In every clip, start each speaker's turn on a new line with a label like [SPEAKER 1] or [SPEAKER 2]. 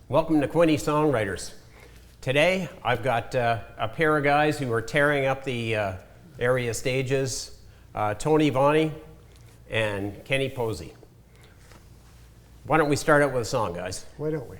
[SPEAKER 1] Welcome to Quinte Songwriters. Today I've got a pair of guys who are tearing up the area stages, Tony Vani and Kenny Pauzé. Why don't we start out with a song, guys?
[SPEAKER 2] Why don't we?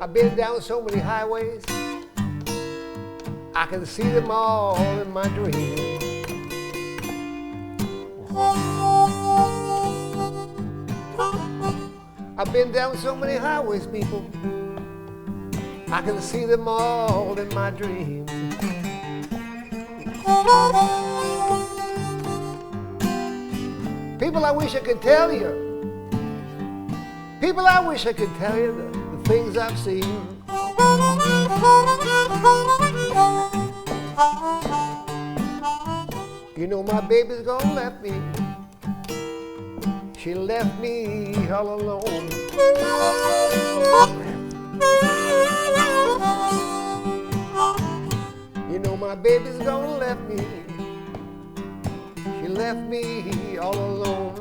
[SPEAKER 2] I've been down so many highways, I can see them all in my dreams. I've been down so many highways, people, I can see them all in my dreams. People, I wish I could tell you. People, I wish I could tell you the things I've seen. You know my baby's gonna left me. She left me all alone. You know my baby's gonna left me. She left me all alone.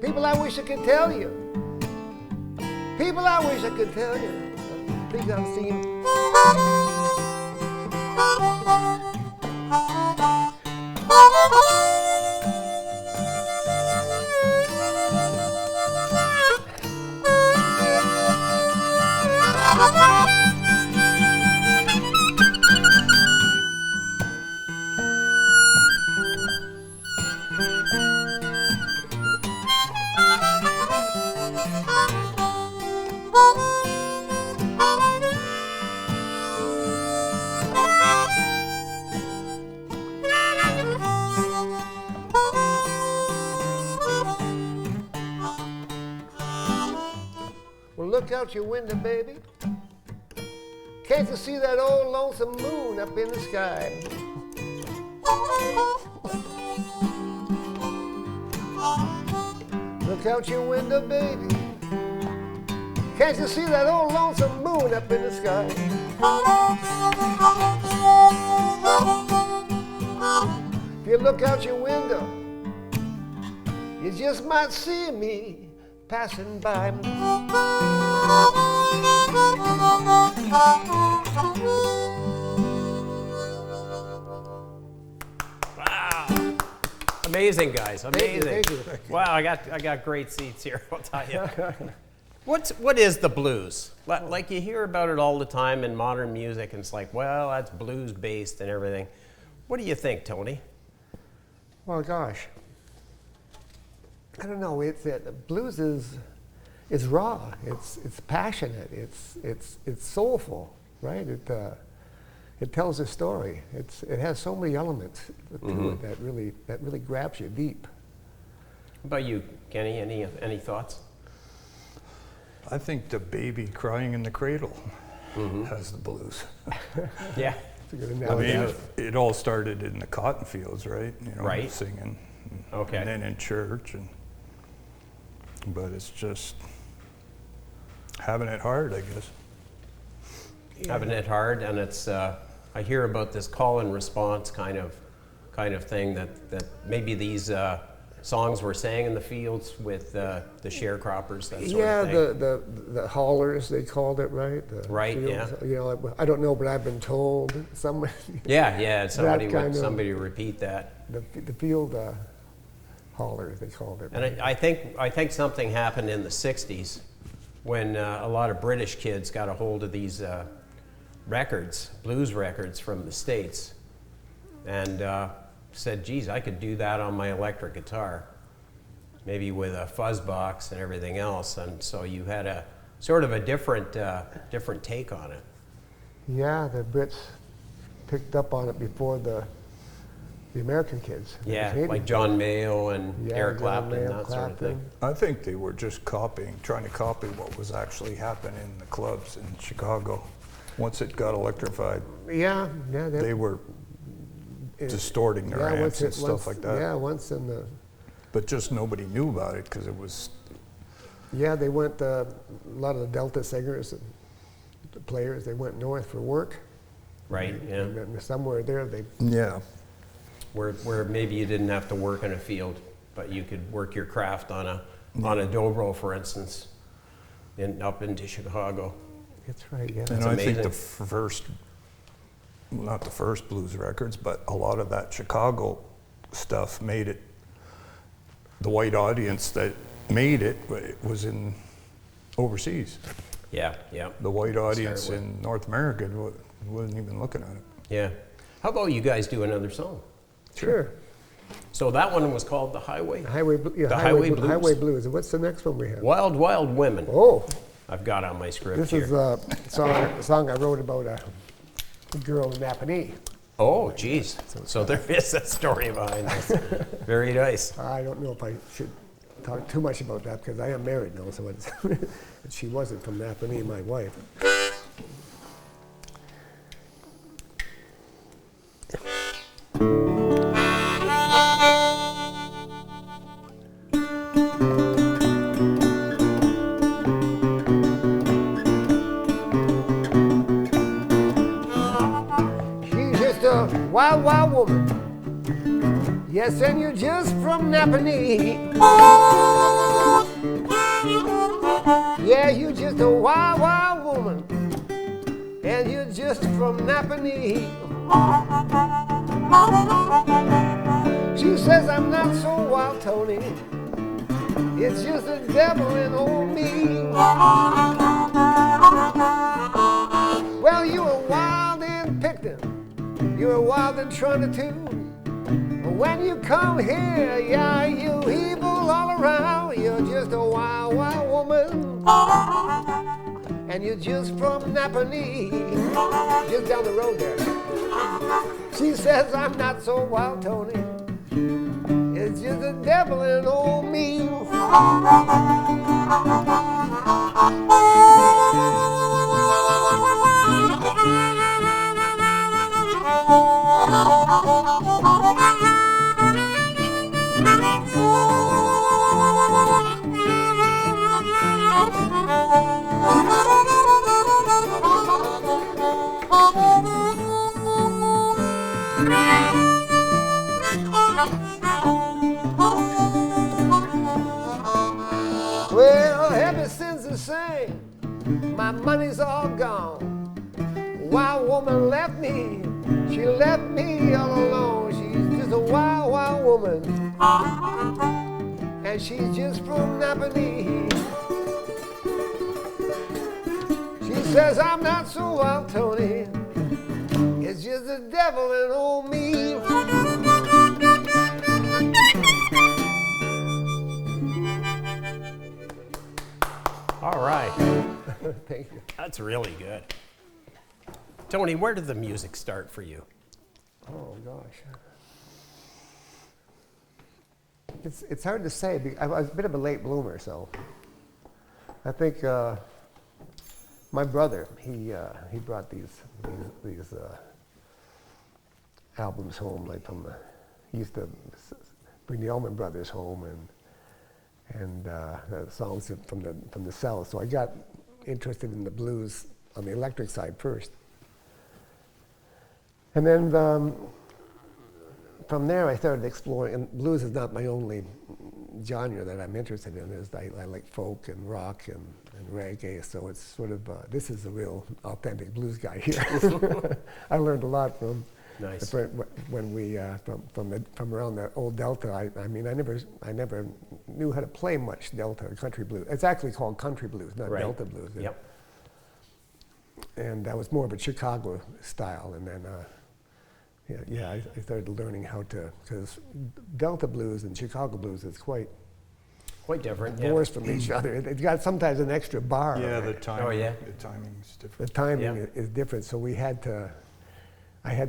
[SPEAKER 2] People, I wish I could tell you. People, I wish I could tell you the things I've seen. Well, look out your window, baby. Can't you see that old lonesome moon up in the sky? Look out your window, baby. Can't you see that old lonesome moon up in the sky? If you look out your window, you just might see me passing by.
[SPEAKER 1] Wow. Amazing, guys. Amazing.
[SPEAKER 2] Thank you.
[SPEAKER 1] Wow, I got great seats here, I'll tell you. What is the blues? Like you hear about it all the time in modern music, and it's like, well, that's blues based and everything. What do you think, Tony?
[SPEAKER 2] Well, gosh, I don't know. Blues is raw. It's passionate. It's soulful, right? It tells a story. It has so many elements to it that really grabs you deep.
[SPEAKER 1] How about you, Kenny? Any thoughts?
[SPEAKER 3] I think the baby crying in the cradle has the blues.
[SPEAKER 1] Yeah.
[SPEAKER 2] It's a good
[SPEAKER 3] I
[SPEAKER 2] analogy.
[SPEAKER 3] mean, it all started in the cotton fields, right? You know,
[SPEAKER 1] Right.
[SPEAKER 3] singing.
[SPEAKER 1] Okay.
[SPEAKER 3] And then in church, but it's just having it hard, I guess.
[SPEAKER 1] Having it hard, and it's I hear about this call and response kind of thing that maybe these songs were sang in the fields with the sharecroppers, that sort of thing.
[SPEAKER 2] The haulers, they called it, right?
[SPEAKER 1] Right,
[SPEAKER 2] fields.
[SPEAKER 1] yeah.
[SPEAKER 2] You know, I don't know, but I've been told somebody.
[SPEAKER 1] Yeah.
[SPEAKER 2] That
[SPEAKER 1] Somebody repeat that.
[SPEAKER 2] The field haulers, they called it.
[SPEAKER 1] And I think something happened in the '60s when a lot of British kids got a hold of these records, blues records from the States, and said, geez, I could do that on my electric guitar, maybe with a fuzz box and everything else. And so you had Sort of a different take on it.
[SPEAKER 2] Yeah, the Brits picked up on it before the American kids. the
[SPEAKER 1] Yeah,
[SPEAKER 2] Canadian
[SPEAKER 1] like John Mayo and
[SPEAKER 2] Yeah,
[SPEAKER 1] Eric
[SPEAKER 2] John
[SPEAKER 1] Clapton,
[SPEAKER 2] Mayo,
[SPEAKER 1] that sort of thing.
[SPEAKER 3] I think they were just trying to copy what was actually happening in the clubs in Chicago. Once it got electrified,
[SPEAKER 2] Yeah,
[SPEAKER 3] they were distorting their amps and stuff like that.
[SPEAKER 2] Yeah, once in the
[SPEAKER 3] But just nobody knew about it because it was.
[SPEAKER 2] Yeah, they went, a lot of the Delta singers and the players, they went north for work.
[SPEAKER 1] Right, yeah.
[SPEAKER 2] And then somewhere there, they,
[SPEAKER 3] Yeah.
[SPEAKER 1] Where maybe you didn't have to work in a field, but you could work your craft on a dobro, for instance, up into Chicago.
[SPEAKER 2] that's right, yeah.
[SPEAKER 3] And
[SPEAKER 1] That's
[SPEAKER 3] I think
[SPEAKER 1] amazing.
[SPEAKER 3] the first, not the first blues records, but a lot of that Chicago stuff made it, the white audience that made it was in overseas.
[SPEAKER 1] Yeah, yeah,
[SPEAKER 3] The white audience
[SPEAKER 1] Start
[SPEAKER 3] in North America wasn't even looking at it.
[SPEAKER 1] yeah. How about you guys do another song?
[SPEAKER 2] Sure.
[SPEAKER 1] So that one was called The Highway?
[SPEAKER 2] The
[SPEAKER 1] Highway Blues.
[SPEAKER 2] Highway Blues. And what's the next one we have?
[SPEAKER 1] Wild, Wild Women.
[SPEAKER 2] Oh,
[SPEAKER 1] I've got on my script
[SPEAKER 2] this
[SPEAKER 1] here.
[SPEAKER 2] is a song I wrote about a girl in Napanee.
[SPEAKER 1] Oh, geez. So there is a story behind this. Very nice.
[SPEAKER 2] I don't know if I should talk too much about that because I am married now, so it's she wasn't from Napanee, my wife. She's just a wild, wild woman. Yes, and you're just from Napanee. Yeah, you're just a wild, wild woman. And you're just from Napanee. She says I'm not so wild, Tony. It's just the devil in old me. Well, you were wild in Picton. You were wild in Trinity. When you come here, yeah, you evil all around. You're just a wild, wild woman. And you're just from Napanee, just down the road there. She says I'm not so wild, Tony. It's just the devil in old me. Well, ever since the same, my money's all gone. Wild woman left me, she left me all alone. She's just a wild, wild woman, and she's just from Napanee. She says I'm not so wild, Tony. It's just the devil in old me.
[SPEAKER 1] All right.
[SPEAKER 2] Thank you.
[SPEAKER 1] That's really good. Tony, where did the music start for you?
[SPEAKER 2] Oh gosh. It's hard to say. I was a bit of a late bloomer, so I think my brother he brought these albums home, like he used to bring the Allman Brothers home and the songs from the South. So I got interested in the blues on the electric side first. And then from there I started exploring, and blues is not my only genre that I'm interested in. I like folk and rock and reggae, so it's sort of, this is a real authentic blues guy here. I learned a lot from
[SPEAKER 1] Nice.
[SPEAKER 2] when we from around the old Delta. I mean, I never knew how to play much Delta country blues. It's actually called country blues, not
[SPEAKER 1] Right.
[SPEAKER 2] Delta blues.
[SPEAKER 1] Yep.
[SPEAKER 2] And that was more of a Chicago style, and then I started learning how to, because Delta blues and Chicago blues is quite
[SPEAKER 1] Quite different, yeah.
[SPEAKER 2] divorced from each other. It's got sometimes an extra bar.
[SPEAKER 3] Yeah,
[SPEAKER 2] on
[SPEAKER 3] the
[SPEAKER 2] it.
[SPEAKER 3] timing.
[SPEAKER 1] Oh, yeah.
[SPEAKER 3] The timing's
[SPEAKER 2] The
[SPEAKER 3] different.
[SPEAKER 2] timing
[SPEAKER 1] Yeah.
[SPEAKER 2] is different, so I had to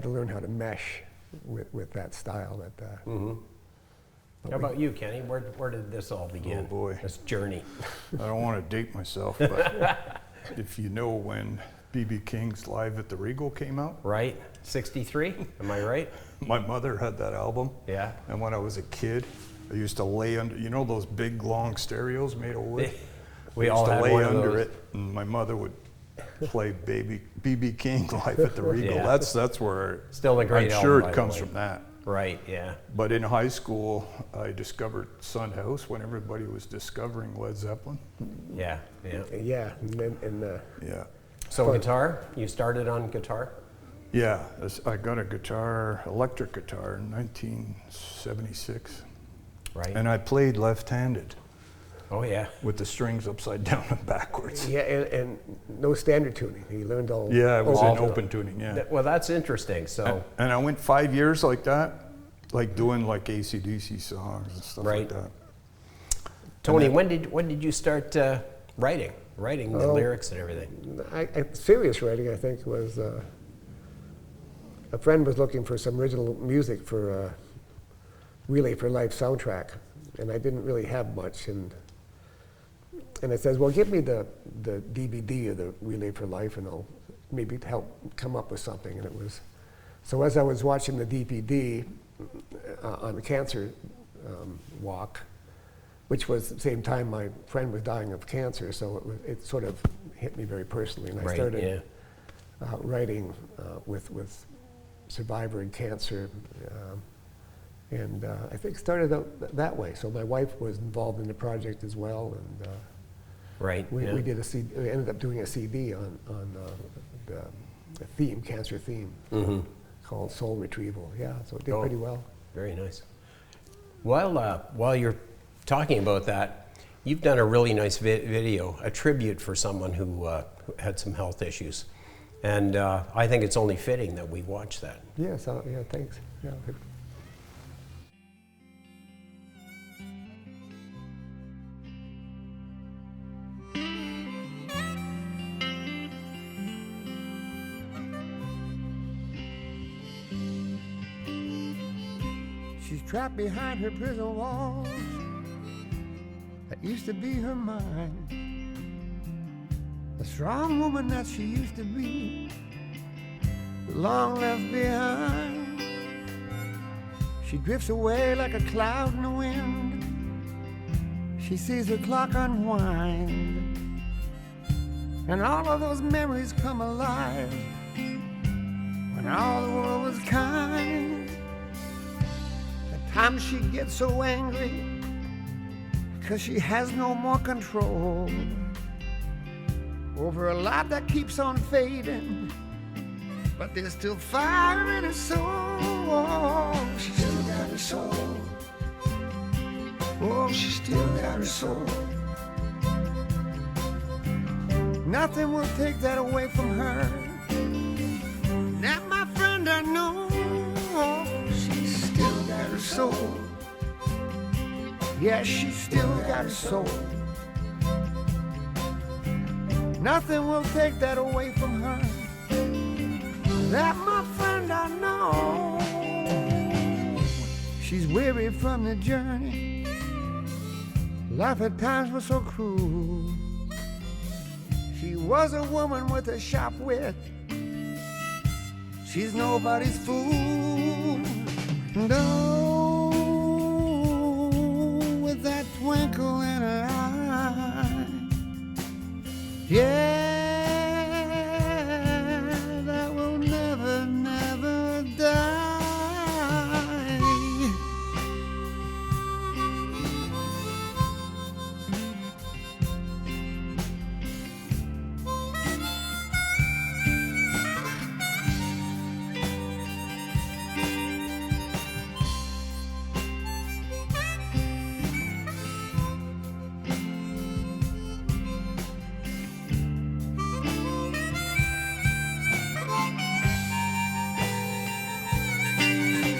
[SPEAKER 2] learn how to mesh with that style.
[SPEAKER 1] How about you, Kenny? Where did this all begin?
[SPEAKER 3] Oh, boy.
[SPEAKER 1] This journey.
[SPEAKER 3] I don't want to date myself, but if you know when B.B. King's Live at the Regal came out,
[SPEAKER 1] Right? 63? Am I right?
[SPEAKER 3] my mother had that album.
[SPEAKER 1] Yeah.
[SPEAKER 3] And when I was a kid, I used to lay under, you know those big long stereos made of wood?
[SPEAKER 1] We
[SPEAKER 3] I
[SPEAKER 1] all
[SPEAKER 3] used to
[SPEAKER 1] had
[SPEAKER 3] lay
[SPEAKER 1] one of
[SPEAKER 3] under
[SPEAKER 1] those.
[SPEAKER 3] it, and my mother would play B.B. King Live at the Regal.
[SPEAKER 1] Yeah.
[SPEAKER 3] That's where
[SPEAKER 1] Still a great
[SPEAKER 3] I'm sure
[SPEAKER 1] album, by
[SPEAKER 3] it
[SPEAKER 1] the
[SPEAKER 3] comes
[SPEAKER 1] way.
[SPEAKER 3] from that.
[SPEAKER 1] Right, yeah.
[SPEAKER 3] But in high school, I discovered Sun House when everybody was discovering Led Zeppelin.
[SPEAKER 1] Yeah, yeah.
[SPEAKER 2] Yeah, and
[SPEAKER 3] Yeah.
[SPEAKER 1] So
[SPEAKER 2] Fun.
[SPEAKER 1] guitar? You started on guitar?
[SPEAKER 3] Yeah, I got a guitar, electric guitar in 1976.
[SPEAKER 1] Right.
[SPEAKER 3] And I played left-handed
[SPEAKER 1] Oh, yeah.
[SPEAKER 3] with the strings upside down and backwards.
[SPEAKER 2] yeah, and no standard tuning. He learned all.
[SPEAKER 3] Yeah, it was
[SPEAKER 2] all
[SPEAKER 3] in open tuning, yeah.
[SPEAKER 1] Well, that's interesting. So,
[SPEAKER 3] And I went 5 years like that, like doing like AC/DC songs and stuff
[SPEAKER 1] Right.
[SPEAKER 3] like that.
[SPEAKER 1] Tony,
[SPEAKER 3] then-
[SPEAKER 1] when did you start writing the
[SPEAKER 2] Oh.
[SPEAKER 1] lyrics and everything?
[SPEAKER 2] Serious writing, I think, was a friend was looking for some original music for Relay for Life soundtrack, and I didn't really have much, and I says, well, give me the DVD of the Relay for Life, and I'll maybe help come up with something. And it was, so as I was watching the DVD on the cancer walk, which was the same time my friend was dying of cancer, so it sort of hit me very personally, and I
[SPEAKER 1] Right,
[SPEAKER 2] started
[SPEAKER 1] yeah.
[SPEAKER 2] writing with survivor and cancer, and I think started out that way. So my wife was involved in the project as well, and
[SPEAKER 1] Right,
[SPEAKER 2] we
[SPEAKER 1] yeah.
[SPEAKER 2] did we ended up doing a CD on the theme, cancer theme, called Soul Retrieval. Yeah, so it did
[SPEAKER 1] Oh.
[SPEAKER 2] pretty well.
[SPEAKER 1] Very nice. While you're talking about that, you've done a really nice video, a tribute for someone who had some health issues. And I think it's only fitting that we watch that.
[SPEAKER 2] Yeah, so yeah, thanks. Yeah. She's trapped behind her prison walls that used to be her mind. A strong woman that she used to be, long left behind. She drifts away like a cloud in the wind. She sees the clock unwind, and all of those memories come alive when all the world was kind. The time she gets so angry 'cause she has no more control over a life that keeps on fading, but there's still fire in her soul. She still got her soul. Oh, she still got her soul. Nothing will take that away from her. That, my friend, I know. She's still got her soul. Yeah, she's still got her soul. Nothing will take that away from her. That, my friend, I know. She's weary from the journey. Life at times was so cruel. She was a woman with a sharp wit. She's nobody's fool. And oh, with that twinkle in her eye, yeah, that will never, never die.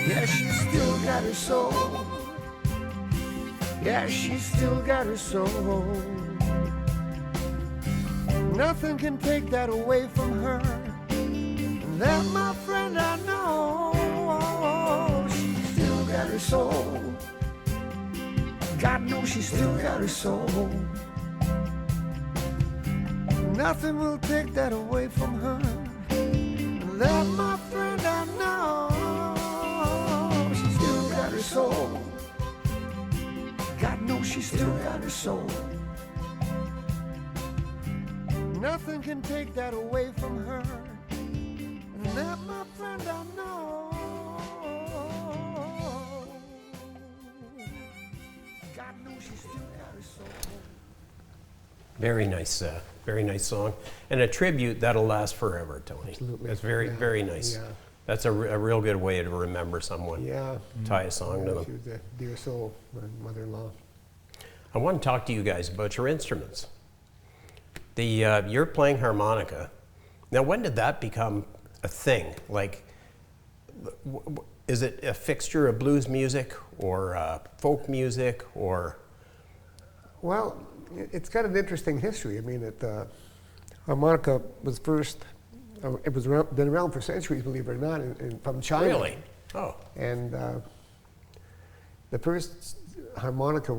[SPEAKER 2] Yeah, she's still got her soul. Yeah, she's still got her soul. Nothing can take that away from her. That, my friend, I know. She's still got her soul. God knows she's still got her soul. Nothing will take that away from her. That, my friend, I know. She's still got her soul. God knows she's still got her soul. Nothing can take that away from her. And that, my friend, I know. God knows she's still got her soul.
[SPEAKER 1] Very nice song, and a tribute that'll last forever, Tony.
[SPEAKER 2] Absolutely.
[SPEAKER 1] That's very,
[SPEAKER 2] Yeah.
[SPEAKER 1] very nice.
[SPEAKER 2] Yeah.
[SPEAKER 1] That's a real good way to remember someone.
[SPEAKER 2] Yeah.
[SPEAKER 1] Tie a song to
[SPEAKER 2] She
[SPEAKER 1] them.
[SPEAKER 2] was a dear soul, my mother-in-law.
[SPEAKER 1] I want to talk to you guys about your instruments. You're playing harmonica. Now, when did that become a thing? Like, is it a fixture of blues music or folk music or?
[SPEAKER 2] Well, it's got an interesting history. I mean, harmonica was first, it was been around for centuries, believe it or not, from China.
[SPEAKER 1] Really? Oh.
[SPEAKER 2] And the first harmonica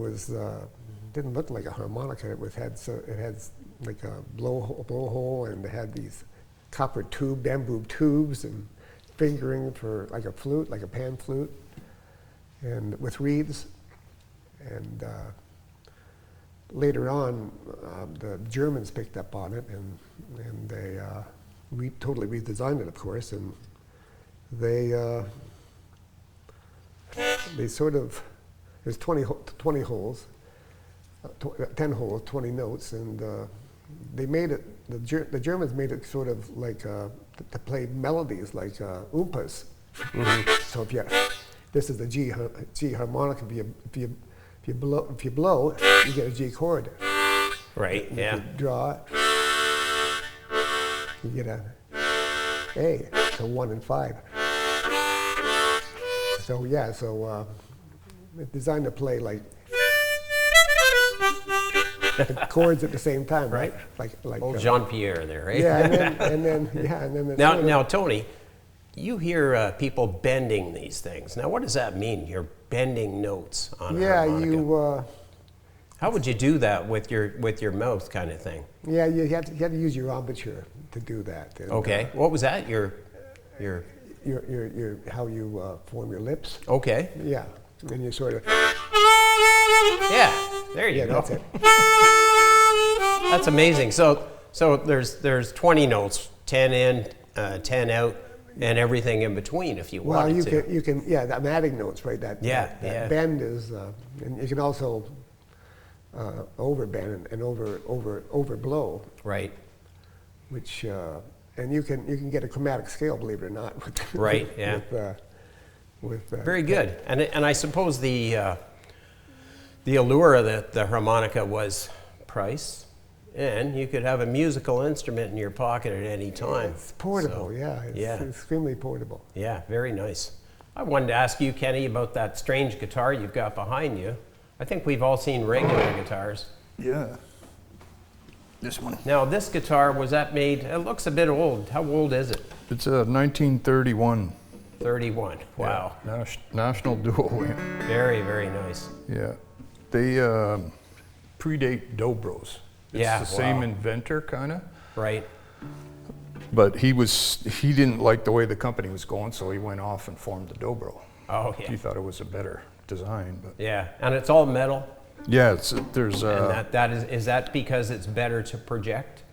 [SPEAKER 2] didn't look like a harmonica. It had like a blowhole, and it had these copper bamboo tubes, and fingering for like a flute, like a pan flute, and with reeds. And later on, the Germans picked up on it, and they totally redesigned it, of course, and they sort of, there's 20 holes, 10 holes, 20 notes, and they made it, the Germans made it sort of like to play melodies like oompas. Mm-hmm. So this is the G harmonica. If you blow, you get a G chord.
[SPEAKER 1] Right.
[SPEAKER 2] If
[SPEAKER 1] Yeah.
[SPEAKER 2] you draw it, you get a A. So 1 and 5. So yeah. So it's designed to play like the chords at the same time, right? Like
[SPEAKER 1] Old Jean-Pierre there, right?
[SPEAKER 2] Yeah, and then it's
[SPEAKER 1] Now,
[SPEAKER 2] sort of-
[SPEAKER 1] now, Tony, you hear people bending these things. Now, what does that mean? You're bending notes on a harmonica. How would you do that with your mouth, kind of thing?
[SPEAKER 2] Yeah, you have to use your embouchure to do that. And,
[SPEAKER 1] Okay. What was that? Your.
[SPEAKER 2] your how you form your lips.
[SPEAKER 1] Okay.
[SPEAKER 2] Yeah, and you sort of.
[SPEAKER 1] Yeah. There you
[SPEAKER 2] Yeah,
[SPEAKER 1] go.
[SPEAKER 2] that's it.
[SPEAKER 1] That's amazing. So there's 20 notes, 10 in, 10 out, and everything in between if you
[SPEAKER 2] Well,
[SPEAKER 1] wanted to.
[SPEAKER 2] you can yeah, the adding notes, right? That bend is, and you can also overbend and overblow,
[SPEAKER 1] Right.
[SPEAKER 2] which and you can get a chromatic scale, believe it or not.
[SPEAKER 1] Right. Yeah.
[SPEAKER 2] With
[SPEAKER 1] Very good. And I suppose the allure of the harmonica was price, and you could have a musical instrument in your pocket at any time.
[SPEAKER 2] It's portable,
[SPEAKER 1] So,
[SPEAKER 2] yeah. It's extremely portable.
[SPEAKER 1] Yeah, very nice. I wanted to ask you, Kenny, about that strange guitar you've got behind you. I think we've all seen regular guitars.
[SPEAKER 3] Yeah. This one.
[SPEAKER 1] Now, this guitar, was that made, it looks a bit old. How old is it?
[SPEAKER 3] It's a 1931.
[SPEAKER 1] 31. Wow.
[SPEAKER 3] Yeah, National Duo amp.
[SPEAKER 1] Very, very nice.
[SPEAKER 3] Yeah. They predate Dobros. It's
[SPEAKER 1] Yeah,
[SPEAKER 3] the same
[SPEAKER 1] wow.
[SPEAKER 3] inventor, kind of.
[SPEAKER 1] Right.
[SPEAKER 3] But he didn't like the way the company was going, so he went off and formed the Dobro.
[SPEAKER 1] Oh, yeah.
[SPEAKER 3] He thought it was a better design, but
[SPEAKER 1] Yeah, and it's all metal.
[SPEAKER 3] yeah, there's
[SPEAKER 1] And is that because it's better to project,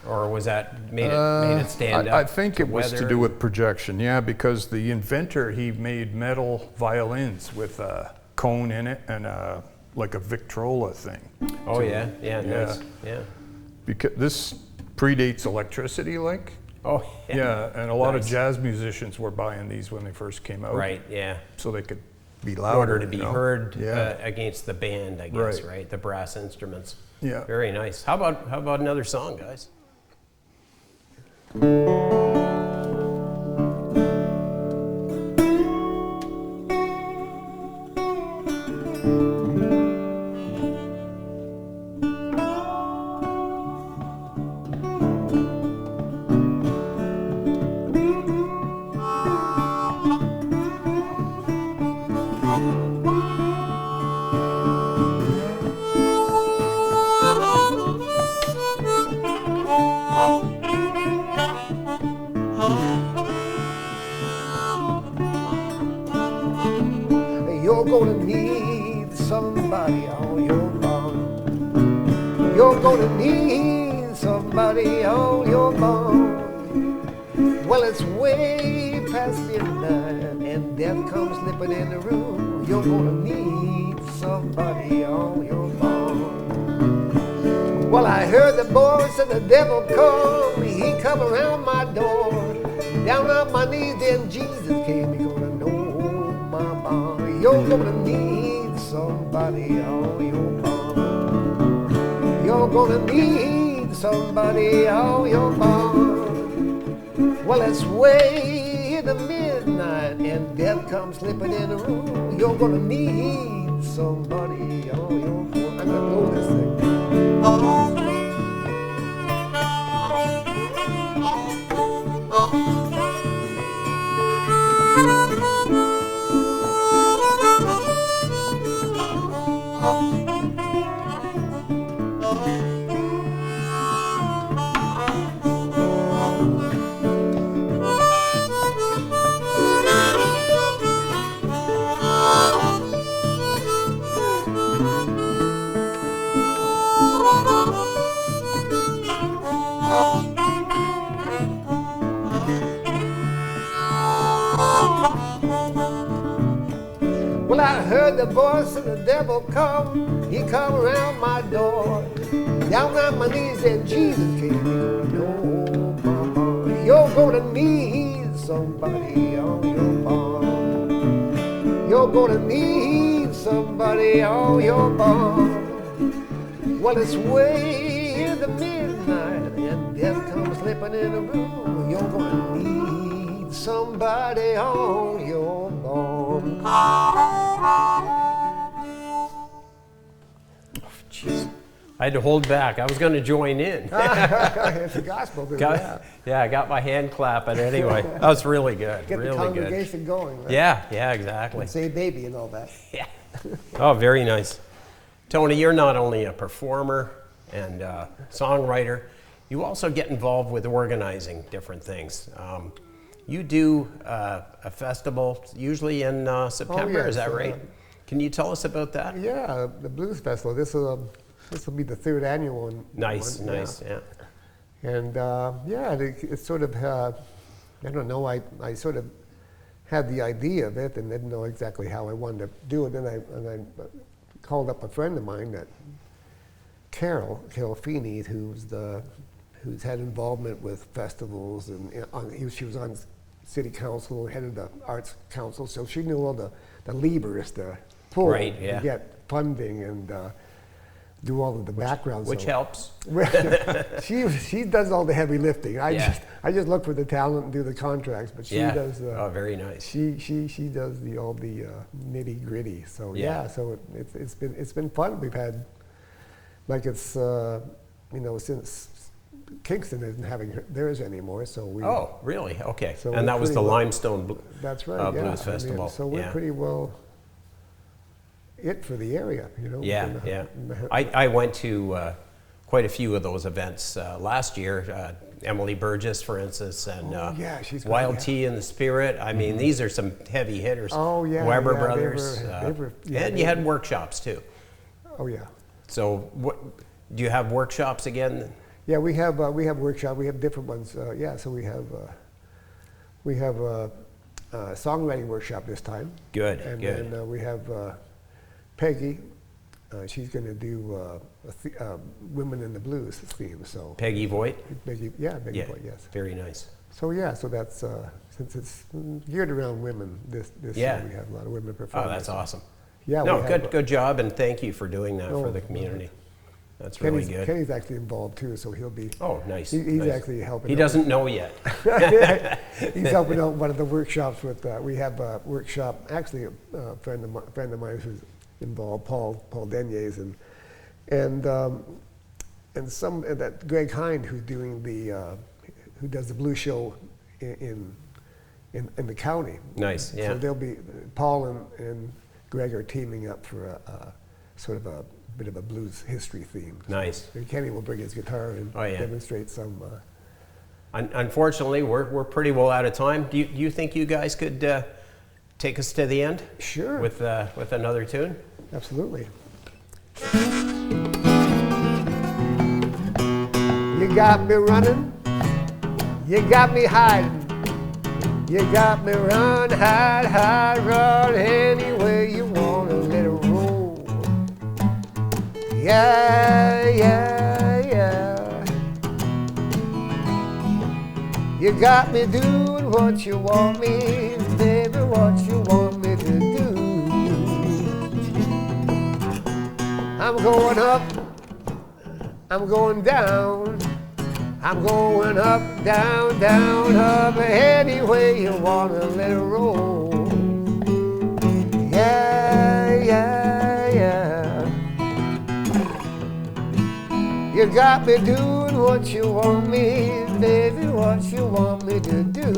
[SPEAKER 1] or was that made it stand up?
[SPEAKER 3] I think it was to
[SPEAKER 1] weather?
[SPEAKER 3] do with projection. Yeah, because the inventor, he made metal violins with a cone in it and like a Victrola thing.
[SPEAKER 1] Oh yeah, nice. Yeah.
[SPEAKER 3] Because this predates electricity, like.
[SPEAKER 1] Oh yeah.
[SPEAKER 3] Yeah, and a lot of
[SPEAKER 1] Nice.
[SPEAKER 3] jazz musicians were buying these when they first came out.
[SPEAKER 1] Right. Yeah.
[SPEAKER 3] So they could be
[SPEAKER 1] In
[SPEAKER 3] louder.
[SPEAKER 1] order to be
[SPEAKER 3] you know?
[SPEAKER 1] heard
[SPEAKER 3] Yeah.
[SPEAKER 1] against the band, I guess.
[SPEAKER 3] Right.
[SPEAKER 1] Right. The brass instruments.
[SPEAKER 3] Yeah.
[SPEAKER 1] Very nice. How about another song, guys?
[SPEAKER 2] You're gonna need somebody on your farm. You're gonna need somebody on your farm. Well, it's way past midnight and death comes slipping in the room. You're gonna need somebody on your farm. Well, I heard the voice of the devil come. He come around my door. Down on my knees, then Jesus came. He gonna know my barn. You're gonna need somebody on your farm. You're gonna need somebody on your farm. Well, it's way in the midnight and death comes slipping in the room. You're gonna need somebody on your farm. I'm gonna blow this thing. Well, I heard the voice of the devil come. He come around my door. Down on my knees and Jesus came. No, mama, you're gonna need somebody on your farm. You're gonna need somebody on your farm. Well, it's way in the midnight and death comes slipping in the room. You're gonna need somebody on your farm.
[SPEAKER 1] Jeez. I had to hold back. I was going to join in.
[SPEAKER 2] It's the gospel.
[SPEAKER 1] Yeah, I got my hand clapping anyway. That was really good.
[SPEAKER 2] Get
[SPEAKER 1] really
[SPEAKER 2] the congregation going. Right?
[SPEAKER 1] Yeah, exactly.
[SPEAKER 2] Say baby and all that.
[SPEAKER 1] Yeah. Oh, very nice. Tony, you're not only a performer and songwriter, you also get involved with organizing different things. You do a festival usually in September,
[SPEAKER 2] yes,
[SPEAKER 1] is that right? Can you tell us about that?
[SPEAKER 2] Yeah, the Blues Festival. This will be the third annual one.
[SPEAKER 1] Nice, yeah.
[SPEAKER 2] And yeah, it's sort of, I don't know, I sort of had the idea of it and didn't know exactly how I wanted to do it. And I called up a friend of mine, that Carol Feeney, who's had involvement with festivals, and she was on city council, headed the arts council, so she knew all the levers to pull to get funding and do all of the background.
[SPEAKER 1] Which helps.
[SPEAKER 2] She does all the heavy lifting. I
[SPEAKER 1] Yeah.
[SPEAKER 2] just look for the talent and do the contracts, but she does.
[SPEAKER 1] Oh, very nice.
[SPEAKER 2] She does all the nitty gritty. So so it's been fun. We've had since Kingston isn't having theirs anymore, so we.
[SPEAKER 1] Oh, really? Okay.
[SPEAKER 2] So
[SPEAKER 1] and that was the Limestone
[SPEAKER 2] That's right.
[SPEAKER 1] Blues Festival.
[SPEAKER 2] So we're pretty well it for the area,
[SPEAKER 1] Yeah. I went to quite a few of those events last year. Emily Burgess, for instance, and
[SPEAKER 2] she's great,
[SPEAKER 1] Wild Tea in the Spirit. I mean, these are some heavy hitters.
[SPEAKER 2] Oh yeah,
[SPEAKER 1] Weber Brothers,
[SPEAKER 2] and
[SPEAKER 1] you had workshops too.
[SPEAKER 2] Oh yeah.
[SPEAKER 1] So, do you have workshops again?
[SPEAKER 2] Yeah, we have workshops. We have different ones. So we have a songwriting workshop this time.
[SPEAKER 1] Good.
[SPEAKER 2] And
[SPEAKER 1] good.
[SPEAKER 2] then we have Peggy. She's going to do Women in the Blues theme. So
[SPEAKER 1] Peggy Voigt.
[SPEAKER 2] Peggy Voigt, yes.
[SPEAKER 1] Very nice.
[SPEAKER 2] So so that's since it's geared around women. This year we have a lot of women performing.
[SPEAKER 1] Oh, that's awesome.
[SPEAKER 2] Yeah.
[SPEAKER 1] No, good job, and thank you for doing that for the community. That's really good.
[SPEAKER 2] Kenny's actually involved too, so he'll be.
[SPEAKER 1] Oh, nice.
[SPEAKER 2] He's
[SPEAKER 1] nice.
[SPEAKER 2] actually helping.
[SPEAKER 1] He doesn't know yet.
[SPEAKER 2] He's helping out one of the workshops with. We have a workshop. Actually, a friend of mine who's involved, Paul Deniers, and some that Greg Hind, who's doing who does the blues show in the county.
[SPEAKER 1] Nice. Yeah.
[SPEAKER 2] So they'll be Paul and Greg are teaming up for a sort of a bit of a blues history theme.
[SPEAKER 1] Nice.
[SPEAKER 2] And Kenny will bring his guitar and demonstrate some
[SPEAKER 1] Unfortunately, we're pretty well out of time. Do you think you guys could take us to the end?
[SPEAKER 2] Sure.
[SPEAKER 1] With another tune?
[SPEAKER 2] Absolutely. You got me running, you got me hiding, you got me run, hide, run anywhere you wanna let it roll. Yeah, yeah, yeah. You got me doing what you want me, baby, what you want me to do. I'm going up, I'm going down, I'm going up, down, down, up, any way you wanna let it roll. Yeah, yeah, yeah. You got me doing what you want me, baby, what you want me to do.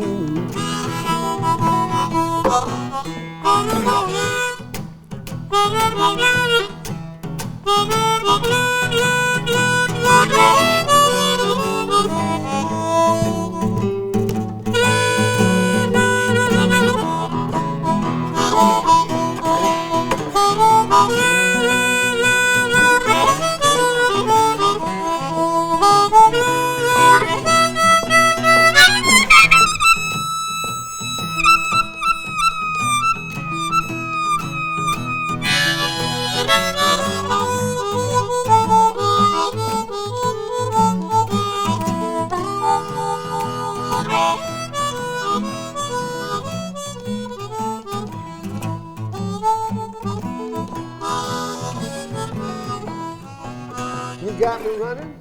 [SPEAKER 2] You got me running,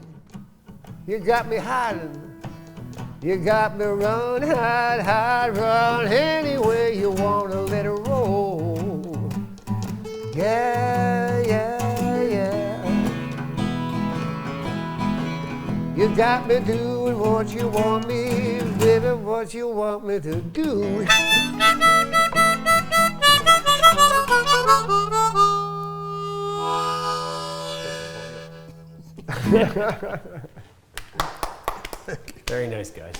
[SPEAKER 2] you got me hiding, you got me run, hide, run anywhere you wanna let it roll. Yeah, yeah, yeah. You got me doing what you want me, baby, what you want me to do.
[SPEAKER 1] Very nice, guys.